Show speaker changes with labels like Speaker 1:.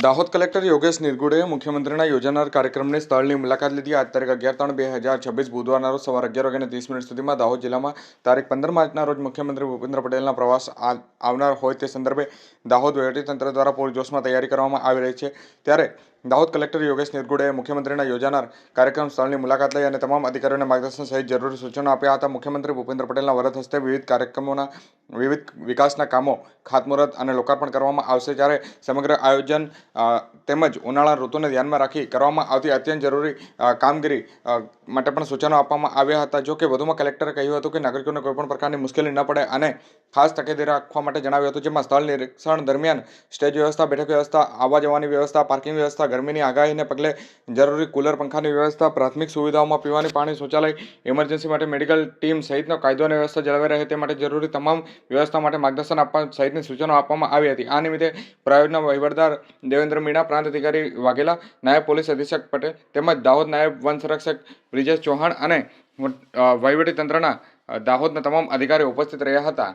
Speaker 1: Dahod collector Yogesh Nirgude મુખ્યમંત્રીના યોજાનાર કાર્યક્રમની સ્થળની મુલાકાત લીધી. આજ તારીખ 11/3/2026 બુધવારના રોજ સવારે 11:30 સુધીમાં દાહોદ જિલ્લામાં તારીખ 15 માર્ચના રોજ મુખ્યમંત્રી ભૂપેન્દ્ર પટેલના પ્રવાસ આવનાર હોય તે સંદર્ભે દાહોદ વહીવટીતંત્ર દ્વારા પૂરજોશમાં તૈયારી કરવામાં આવી રહી છે. ત્યારે દાહોદ કલેક્ટર યોગેશ નિરગુડેએ મુખ્યમંત્રીના યોજાનાર કાર્યક્રમ સ્થળની મુલાકાત લઈ અને તમામ અધિકારીઓને માર્ગદર્શન સહિત જરૂરી સૂચનો આપ્યા હતા. મુખ્યમંત્રી ભૂપેન્દ્ર પટેલના વરદ હસ્તે વિવિધ કાર્યક્રમોના વિવિધ વિકાસના કામો ખાતમુહૂર્ત અને લોકાર્પણ કરવામાં આવશે. જ્યારે સમગ્ર આયોજન તેમજ ઉનાળા ઋતુને ધ્યાનમાં રાખી કરવામાં આવતી અત્યંત જરૂરી કામગીરી માટે પણ સૂચનો આપવામાં આવ્યા હતા. જો કે વધુમાં કલેક્ટરે કહ્યું હતું કે નાગરિકોને કોઈપણ પ્રકારની મુશ્કેલી ન પડે અને ખાસ તકેદારી રાખવા માટે જણાવ્યું હતું. જેમાં સ્થળ નિરીક્ષણ દરમિયાન સ્ટેજ વ્યવસ્થા, બેઠક વ્યવસ્થા, આવવા જવાની વ્યવસ્થા, પાર્કિંગ વ્યવસ્થા, ગરમીની આગાહીને પગલે જરૂરી કુલર, પંખાની વ્યવસ્થા, પ્રાથમિક સુવિધાઓમાં પીવાની પાણી, શૌચાલય, ઇમરજન્સી માટે મેડિકલ ટીમ સહિતનો કાયદો અને વ્યવસ્થા જળવાઈ રહે તે માટે જરૂરી તમામ વ્યવસ્થા માટે માર્ગદર્શન આપવા સહિતની સૂચનો આપવામાં આવી હતી. આ નિમિત્તે પ્રાયોજના વહીવટદાર દેવેન્દ્ર મીણા, પ્રાંત અધિકારી વાઘેલા, નાયબ પોલીસ અધિક્ષક પટેલ તેમજ દાહોદ નાયબ વન સંરક્ષક બ્રિજેશ ચૌહાણ અને વહીવટીતંત્રના દાહોદના તમામ અધિકારીઓ ઉપસ્થિત રહ્યા હતા.